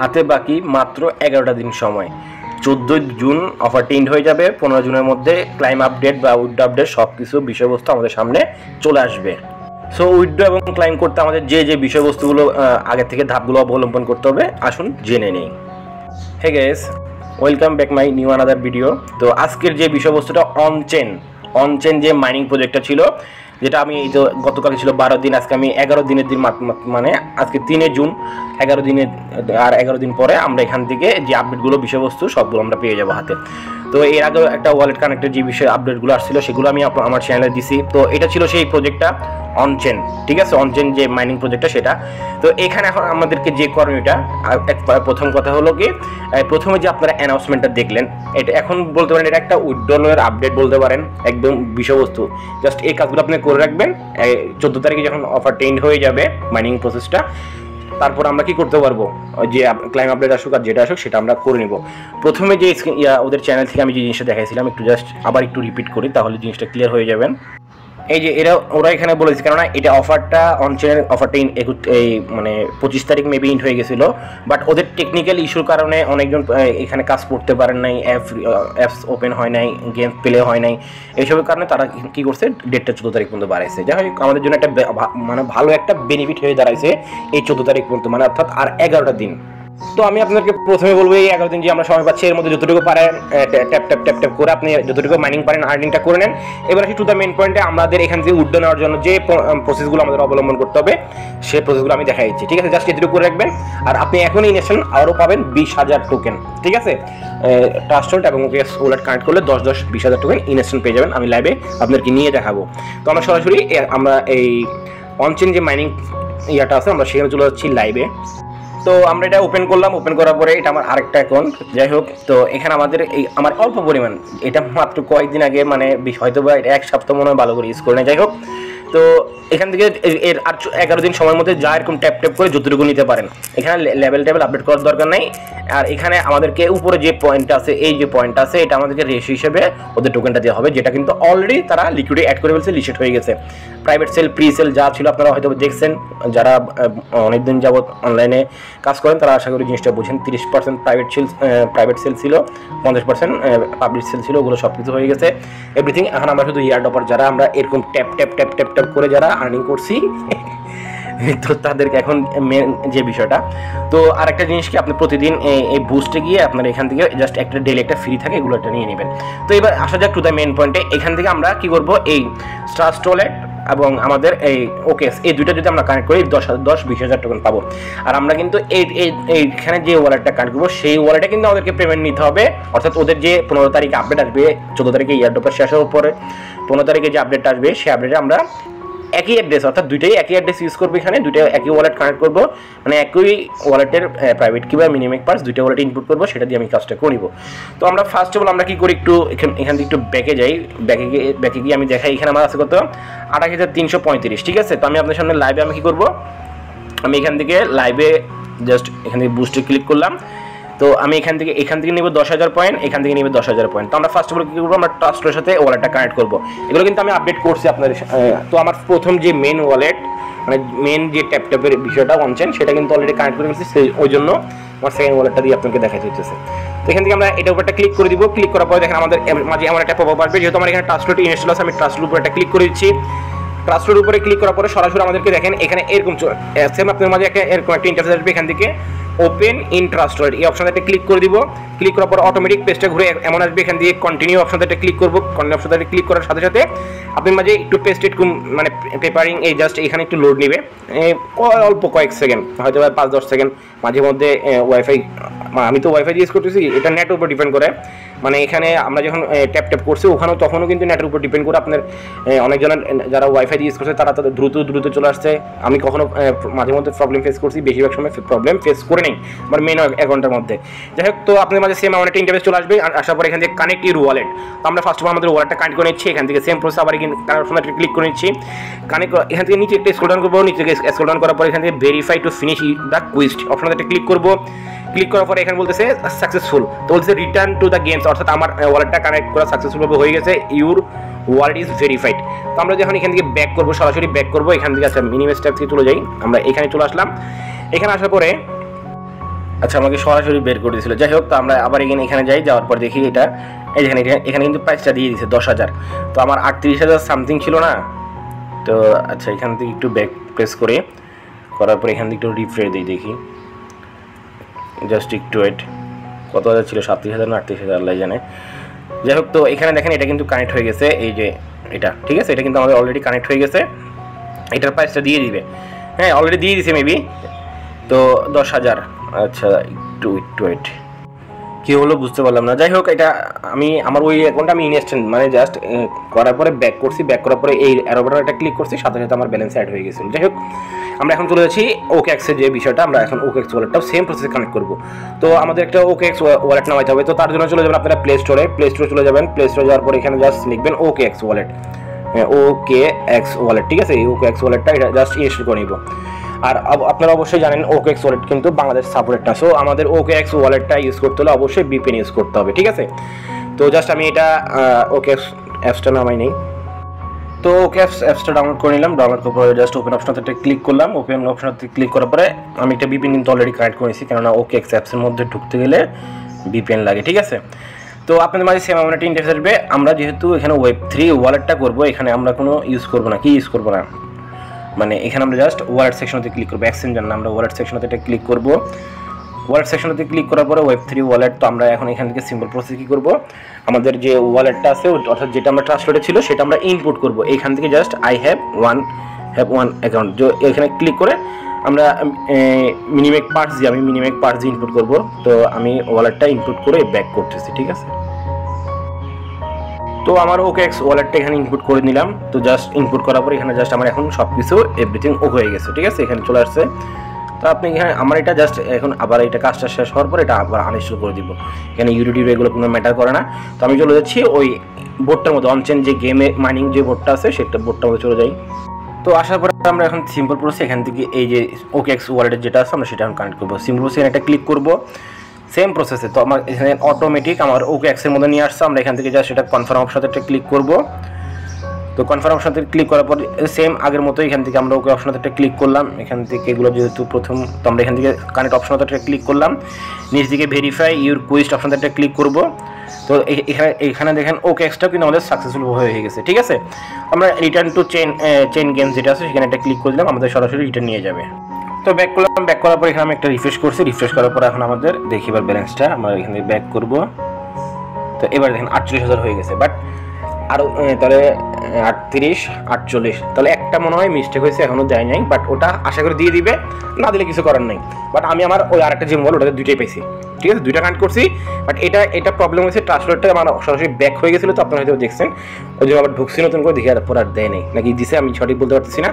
হাতে বাকি মাত্র 11টা দিন সময়। 14 জুন অফারটি এন্ড হয়ে যাবে। 15 জুনের মধ্যে ক্লাইম আপডেট বা উইথড্র আপডেট সব কিছু বিষয়বস্তু আমাদের সামনে চলে আসবে। সো উইথড্র এবং ক্লাইম করতে আমাদের যে বিষয়বস্তুগুলো আগে থেকে ধাপগুলো অবলম্বন করতে হবে আসুন জেনে নেই। Hey guys, welcome back my new another video. তো আজকের যে বিষয়বস্তুটা অনচেন যে মাইনিং প্রজেক্টটা ছিল, যেটা আমি এই যে গতকাল ছিল 12 দিন, আজকে আমি 11 দিনের দিন, মানে আজকে 3 জুন, 11 দিনের আর 11 দিন পরে আমরা এখান থেকে যে আপডেটগুলো বিষয়বস্তু সবগুলো আমরা পেয়ে যাবো হাতে। তো এর আগে একটা ওয়ালেট কানেক্টেড যে বিষয় আপডেটগুলো আসছিল সেগুলো আমি আমার চ্যানেলে দিছি। তো এটা ছিল সেই প্রজেক্টটা অনচেন, ঠিক আছে, অনচেন যে মাইনিং প্রজেক্টটা সেটা। তো এখানে এখন আমাদেরকে যে করণীয়টা, প্রথম কথা হলো কি, প্রথমে যে আপনারা অ্যানাউন্সমেন্টটা দেখলেন, এটা এখন বলতে পারেন এটা একটা উইথড্রলের আপডেট বলতে পারেন, একদম বিষয়বস্তু। জাস্ট এই কাজগুলো আপনি করে রাখবেন। 14 তারিখে যখন অফার টেন্ড হয়ে যাবে মাইনিং প্রসেসটা, তারপর আমরা কি করতে পারবো, যে ক্লাইম আপডেট আসুক আর যেটা আসুক সেটা আমরা করে নিব। প্রথমে যে ওদের চ্যানেল থেকে আমি যে জিনিসটা দেখাইছিলাম, একটু জাস্ট আবার একটু রিপিট করি, তাহলে জিনিসটা ক্লিয়ার হয়ে যাবেন। এই যে ওরা এখানে বলেছে, কেননা এটা অফারটা অনচেনের অফারটা এই মানে 25 তারিখ মেবি ইন্ড হয়ে গেছিলো, বাট ওদের টেকনিক্যাল ইস্যুর কারণে অনেকজন এখানে কাজ করতে পারেন নাই, অ্যাপস ওপেন হয় নাই, গেম প্লে হয় নাই, এইসবের কারণে তারা কি করছে, ডেটটা 14 তারিখ পর্যন্ত বাড়াইছে। যাই হোক, আমাদের জন্য একটা মানে ভালো একটা বেনিফিট হয়ে দাঁড়াইছে এই 14 তারিখ পর্যন্ত, মানে অর্থাৎ আর 11টা দিন। তো আমি আপনাদেরকে প্রথমে বলবো, এই 11 দিন যে আমরা সময় পাচ্ছি, এর মধ্যে যতটুকু পারেন ট্যাপ করে আপনি যতটুকু মাইনিং পারেন আর্নিংটা করে নেন। এবার আসি টু দ্য মেন পয়েন্টে, আমাদের এখান থেকে উইথড্র নেওয়ার জন্য যে প্রসেসগুলো আমাদের অবলম্বন করতে হবে সেই প্রসেসগুলো আমি দেখাই দিচ্ছি, ঠিক আছে। জাস্ট এটুকু করে রাখবেন। আর আপনি এখনই ইনভেস্ট আরও পাবেন 20,000 টোকেন, ঠিক আছে। ট্রাস্টওয়ালেট এবং ওকেএস ওয়ালেট কানেক্ট করলে 10-20,000 টোকেন ইনভেস্ট পেয়ে যাবেন। আমি লাইভে আপনাদেরকে নিয়ে দেখাবো। তো আমরা সরাসরি আমরা এই অনচেন যে মাইনিং ইয়াটা আছে, আমরা সেখানে চলে যাচ্ছি লাইভে। তো আমরা এটা ওপেন করলাম, ওপেন করার পরে এটা আমার আরেকটা অ্যাকাউন্ট, যাই হোক। তো এখানে আমাদের আমার অল্প পরিমাণ, এটা মাত্র কয়েকদিন আগে, মানে হয়তো বা এক সপ্তাহ মনে হয় ভালো করে ইউজ করে না, যাই হোক। তো এখান থেকে এর আর 11 দিন সময়ের মধ্যে যা এরকম ট্যাপ করে যতটুকু নিতে পারেন। এখানে লেভেল আপডেট করার দরকার নেই। আর এখানে আমাদেরকে উপরে যে পয়েন্টটা আছে, এই যে পয়েন্টটা আছে, এটা আমাদেরকে রেশিও হিসেবে ওদের টোকেনটা দেওয়া হবে, যেটা কিন্তু অলরেডি তারা লিকুইডে অ্যাড করে ফেলছে, লিস্টেড হয়ে গেছে। প্রাইভেট সেল, প্রি সেল যা ছিল আপনারা হয়তো দেখছেন, যারা অনেকদিন যাবত অনলাইনে কাজ করেন তারা আশা করি জিনিসটা বুঝেন। 30% প্রাইভেট সেল ছিল, 50% পাবলিক সেল ছিল, ওগুলো সব কিছু হয়ে গেছে, এভরিথিং। এখন আমরা শুধু ইয়ার ডপার যারা আমরা এরকম ট্যাপ করে যারা আর্নিং করছি, তো তাদেরকে এখন মেন যে বিষয়টা। তো আরেকটা জিনিস কি, আপনি প্রতিদিন এই বুস্টে গিয়ে আপনার এখান থেকে জাস্ট একটা ডেলি একটা ফ্রি থাকে, এগুলো একটা নিয়ে নেবেন। তো এবার আসা যাক টু দ্য মেন পয়েন্টে। এখান থেকে আমরা কি করব, এই ট্রাস্টওয়ালেট এবং আমাদের এই ওকেএস, এই দুইটা যদি আমরা কানেক্ট করি 10-20,000 টোকেন পাবো। আর আমরা কিন্তু এইখানে যে ওয়ালেটটা কানেক্ট করবো, সেই ওয়ালেটে কিন্তু আমাদেরকে পেমেন্ট নিতে হবে। অর্থাৎ ওদের যে 15 তারিখে আপডেট আসবে, 14 তারিখে ইয়ারড্রপের শেষ হওয়ার পরে 15 তারিখে যে আপডেটটা আসবে, সেই আপডেটে আমরা একই অ্যাড্রেস, অর্থাৎ দুইটাই একই অ্যাড্রেস ইউজ করবো, এখানে দুইটা একই ওয়ালেট কানেক্ট করবো, মানে একই ওয়ালেটের প্রাইভেট কি বা মিনিমেক পার্স দুইটা ওয়ালেট ইনপুট করবো, সেটা দিয়ে আমি কাজটা করিব। তো আমরা ফার্স্ট অফ অল আমরা কি করি, একটু এখান থেকে একটু ব্যাকে যাই। ব্যাকে গিয়ে আমি দেখাই, এখানে আমার আছে কত, 28,335, ঠিক আছে। তো আমি আপনার সামনে লাইভে আমি কি করবো, আমি এখান থেকে লাইভে জাস্ট এখান থেকে বুস্টে ক্লিক করলাম। তো আমি এখান থেকে নিব 10,000 পয়েন্ট, এখান থেকে নিব 10,000 পয়েন্ট। তো আমরা ফার্স্ট অফ অল কী করবো, আমরা ট্রাস্টের সাথে ওয়ালেটটা কানেক্ট করবো। এগুলো কিন্তু আমি আপডেট করছি আপনাদের। তো আমার প্রথম যে মেন ওয়ালেট, মানে মেন যে ট্যাপের বিষয়টা অনচেন, সেটা কিন্তু অলরেডি কানেক্ট করে ফেলছি, ওই জন্য আমার সেকেন্ড ওয়ালেটটা দিয়ে আপনাকে দেখাতে হচ্ছে। তো এখান থেকে আমরা এটার উপর একটা ক্লিক করে দিব। ক্লিক করার পরে দেখেন আমাদের মাঝে এমন একটা পপআপ আসবে, যেহেতু আমার এখানে ট্রাস্টেড ইনস্টল আছে, আমি ট্রাস্টের উপর একটা ক্লিক করে দিচ্ছি। ট্রাস্টের উপরে ক্লিক করার পরে সরাসরি আমাদেরকে দেখেন এখানে এরকম সেম আপনার মাঝে এরকম একটা ইন্টারফেস আসবে। এখান থেকে ওপেন ইন ট্রাস্টওয়ালেট এই অপশনটাতে ক্লিক করে দিব। ক্লিক করার পর অটোমেটিক পেজটা ঘুরে এমন আসবে, এখান দিয়ে কন্টিনিউ অপশনটাতে ক্লিক করব। কন্টিনিউ অপশনটাতে ক্লিক করার সাথে সাথে আপনার মাঝে একটু পেজটা একটু মানে পেপারিং, এই জাস্ট এখানে একটু লোড নেবে, অল্প কয়েক সেকেন্ড, হয়তো 5-10 সেকেন্ড। মাঝে মধ্যে ওয়াইফাই, আমি তো ওয়াইফাই ইউজ করতেছি, এটা নেটের উপর ডিপেন্ড করে। মানে এখানে আমরা যখন ট্যাপ করছি ওখানেও তখনও কিন্তু নেটের উপর ডিপেন্ড করে। আপনার অনেকজনের যারা ওয়াইফাই ইউজ করছে তারা তাদের দ্রুত চলে আসছে। আমি কখনো মাঝে মধ্যে প্রবলেম ফেস করছি, বেশিরভাগ সময় প্রবলেম ফেস করে নেই আমার মেন অ্যাকাউন্টের মধ্যে। যাই হোক, তো আপনার মাঝে সেম আমার একটা ইন্টারফেস চলে আসবে। আসার পর এখান থেকে কানেক্ট ইউর ওয়ালেট। তো আমরা ফার্স্ট অফ অল আমাদের ওয়ালেটটা কানেক্ট করে নিচ্ছি। এখান থেকে সেম প্রসেস আবার কানেক্ট ক্লিক করে নিচ্ছি। কানেক্ট এখান থেকে নিচে একটা স্ক্রল ডাউন করবো। নিচে স্ক্রল ডাউন করার পর এখান থেকে verify to finish the quiz অপশনটাতে ক্লিক করবো। ক্লিক করার পরে এখানে বলতেছে সাকসেসফুল, তো বলছে রিটার্ন টু দ্য গেমস, অর্থাৎ আমার ওয়ালেটটা কানেক্ট করা সাকসেসফুলভাবে হয়ে গেছে, ইউর ওয়ালেট ইজ ভেরিফাইড। তো আমরা যখন এখান থেকে ব্যাক করবো, সরাসরি ব্যাক করবো এখান থেকে। আচ্ছা, মিনিমাম স্টেপ থেকে চলে যাই, আমরা এখানে চলে আসলাম। এখানে আসার পরে আচ্ছা আমাকে সরাসরি বের করে দিয়েছিল। যাই হোক, তো আমরা আবার এখানে যাই, যাওয়ার পর দেখি এটা এখানে কিন্তু প্রাইসটা দিয়ে দিয়েছে 10,000। তো আমার 38,000 সামথিং ছিল না। তো আচ্ছা এখান থেকে একটু ব্যাক প্রেস করার পর এখান থেকে একটু রিফ্রেশ দিই, দেখি জাস্ট একটু ওয়েট। কত হাজার ছিল, 37,000 না 38,000 আল্লাহ জানে। যাই হোক, তো এখানে দেখেন এটা কিন্তু কানেক্ট হয়ে গেছে, এই যে এটা, ঠিক আছে, এটা কিন্তু আমাদের অলরেডি কানেক্ট হয়ে গেছে। এটার প্রাইসটা দিয়ে দিবে, হ্যাঁ অলরেডি দিয়ে দিছে মেবি। তো 10,000। আচ্ছা একটু ওয়েট, কী হলো বুঝতে পারলাম না। যাই হোক, এটা আমার ওই অ্যাকাউন্টটা আমি ইনস্ট্যান্ট মানে জাস্ট করার পরে ব্যাক করছি, ব্যাক করার পরে এই অ্যারো বাটনটা ক্লিক করছি, সাথে সাথে আমার ব্যালেন্স অ্যাড হয়ে গেছিল। যাই হোক, আমরা এখন চলে যাচ্ছি OKX-এর যে বিষয়টা, আমরা এখন OKX ওয়ালেটটাও সেম প্রসেসে কানেক্ট করবো। তো আমাদের একটা OKX ওয়ালেট নামাইতে হবে। তো তার জন্য চলে যাবেন আপনারা প্লে স্টোরে চলে যাবেন। প্লে স্টোরে যাওয়ার পর এখানে জাস্ট লিখবেন OKX ওয়ালেট, OKX ওয়ালেট, ঠিক আছে। এই OKX ওয়ালেটটা এটা জাস্ট ইনস্টল করে নিব। আর আপনারা অবশ্যই জানেন OKX ওয়ালেট কিন্তু বাংলাদেশ সাপোর্টেড না। সো আমাদের OKX ওয়ালেটটা ইউজ করতে হলে অবশ্যই VPN ইউজ করতে হবে, ঠিক আছে। তো জাস্ট আমি এটা OKX অ্যাপসটা নামাই নেই। তো OKX অ্যাপসটা ডাউনলোড করে নিলাম। ডাউনলোড করার পরে জাস্ট ওপেন অপশনটাতে ক্লিক করলাম। ওপেন অপশনটাতে ক্লিক করার পরে আমি একটা VPN কিন্তু অলরেডি কানেক্ট করেছি, কেননা OKX অ্যাপসের মধ্যে ঢুকতে গেলে VPN লাগে, ঠিক আছে। তো আপনাদের মাঝে সেম আমার একটা ইন্টারফেস আসবে। আমরা যেহেতু এখানে Web3 ওয়ালেটটা করবো, এখানে আমরা কোনো ইউজ করবো না। কি ইউজ করবো না মানে এখানে আমরা জাস্ট ওয়ালেট সেকশনতে ক্লিক করবো, এক্সচেঞ্জার না, আমরা ওয়ালেট সেকশনতে এটা ক্লিক করবো। ওয়ালেট সেকশনতে ক্লিক করার পরে Web3 ওয়ালেট। তো আমরা এখন এখান থেকে সিম্পল প্রসেস কী করবো, আমাদের যে ওয়ালেটটা আছে অর্থাৎ যেটা আমরা ট্রান্সলেটে ছিল সেটা আমরা ইনপুট করবো। এখান থেকে just I have one account, যে এখানে ক্লিক করে আমরা মিনিমেক পার্টস দিয়ে ইনপুট করবো। তো আমি ওয়ালেটটা ইনপুট করে ব্যাক করতেছি, ঠিক আছে। তো আমার OKX ওয়ালেটটা এখানে ইনপুট করে নিলাম। তো জাস্ট ইনপুট করার পর এখানে জাস্ট আমার এখন সব কিছু এভরিথিং ও হয়ে গেছে, ঠিক আছে, এখানে চলে আসছে। তো আপনি এখানে আমার এটা জাস্ট এখন আবার এটা কাজটা শেষ হওয়ার পর এটা আবার আনইনস্টল করে দিব। এখানে ইউডিডি এগুলো কোনো ম্যাটার করে না। তো আমি চলে যাচ্ছি ওই বোর্ডটার মধ্যে, অনচেন যে গেমে মাইনিং যে বোর্ডটা আছে সেটা বোর্ডটার মধ্যে চলে যাই। তো আসার পরে আমরা এখন সিম্পল প্রসেস এখান থেকে এই যে OKX ওয়ালেটের যেটা আছে আমরা সেটা এখন কানেক্ট করবো। সিম্পল প্রসেস এটা ক্লিক করবো, সেম প্রসেসে। তো আমার এখানে অটোমেটিক আমার OKX-এর মধ্যে নিয়ে আসছে। আমরা এখান থেকে জাস্ট সেটা কনফার্ম অপশনটা ক্লিক করব। তো কনফার্ম অপশনতে ক্লিক করার পর সেম আগের মতো এখান থেকে আমরা ওকে অপশনটা ক্লিক করলাম। এখান থেকে এগুলো যেহেতু প্রথম, তো আমরা এখান থেকে কানেক্ট অপশনটা ক্লিক করলাম। নিচ দিকে ভেরিফাই ইউর কুইস্ট অপশনটা ক্লিক করব। তো এখানে দেখেন OKX-টা কিন্তু আমাদের সাকসেসফুল হয়ে গেছে, ঠিক আছে। আমরা রিটার্ন টু চেইন গেম যেটা আছে সেখানে একটা ক্লিক করে দিলাম, আমাদের সরাসরি রিটার্ন নিয়ে যাবে। তো ব্যাক করলাম, ব্যাক করার পর এখানে আমি একটা রিফ্রেশ করছি। রিফ্রেশ করার পর এখন আমাদের দেখি এবার ব্যালেন্সটা, আমরা এখানে ব্যাক করব। তো এবার দেখেন 48,000 হয়ে গেছে। বাট আরও তাহলে 38, 48, তাহলে একটা মনে হয় মিস্টেক হয়েছে, এখনও দেয় নাই। বাট ওটা আশা করে দিয়ে দিবে, না দিলে কিছু করার নেই। বাট আমি আমার ওই আরেকটা যে মোবাইল ওটাতে দুইটাই পেয়েছি, ঠিক আছে, দুইটা কানেক্ট করছি। বাট এটা প্রবলেম হয়েছে, ট্রান্সফারটা আমার সরাসরি ব্যাক হয়ে গেছিলো। তো আপনারা হয়তো দেখছেন, ওই জন্য আবার ঢুকছি নতুন করে, দেখি আর পর আর দেয় নেই নাকি দিছে, আমি সঠিক বলতে পারতেছি না।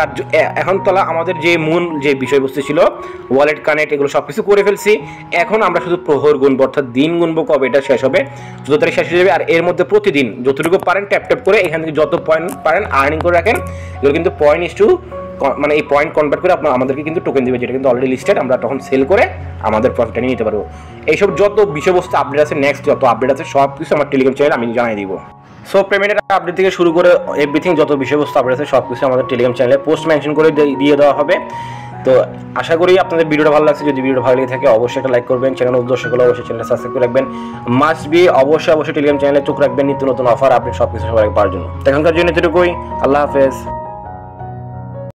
আর এখন তোলা আমাদের যে মূল যে বিষয়বস্তু ছিল ওয়ালেট কানেক্ট, এগুলো সব কিছু করে ফেলছি। এখন আমরা শুধু প্রহর গুনবো, অর্থাৎ দিন গুনবো কবে এটা শেষ হবে, 14 তারিখ শেষ হয়ে যাবে। আর এর মধ্যে প্রতিদিন যতটুকু পারেন ট্যাপ করে এখান থেকে যত পয়েন্ট পারেন আর্নিং করে রাখেন। এগুলো কিন্তু পয়েন্ট মানে এই পয়েন্ট কনভার্ট করে আমাদেরকে কিন্তু টোকেন দেবে, যেটা কিন্তু অলরেডি লিস্টেড। আমরা তখন সেল করে আমাদের প্রফিটটা নিয়ে নিতে পারবো। এইসব যত বিষয়বস্তু আপডেট আছে, নেক্সট যত আপডেট আছে সব কিছু আমার টেলিগ্রাম চ্যানেল আমি জানিয়ে দিব। সো পেমেন্টের আপডেট থেকে শুরু করে এভরিথিং যত বিষয়বস্তু আপডেট আছে সব কিছু আমাদের টেলিগ্রাম চ্যানেলে পোস্ট মেনশন করে দিয়ে দেওয়া হবে। তো আশা করি আপনাদের ভিডিওটা ভালো লাগছে। যদি ভিডিওটা ভালো লেগে থাকে অবশ্যই একটা লাইক করবেন, চ্যানেল উদ্দেশ্য করলে অবশ্যই চ্যানেলটা সাবস্ক্রাইব করে রাখবেন। মাস্ট বি অবশ্যই টেলিগ্রাম চ্যানেলে চোখ রাখবেন নিত্য নতুন অফার আপডেট সব কিছু সবাই পাওয়ার জন্য। এখনকার জন্য এতটুকুই, আল্লাহ হাফেজ।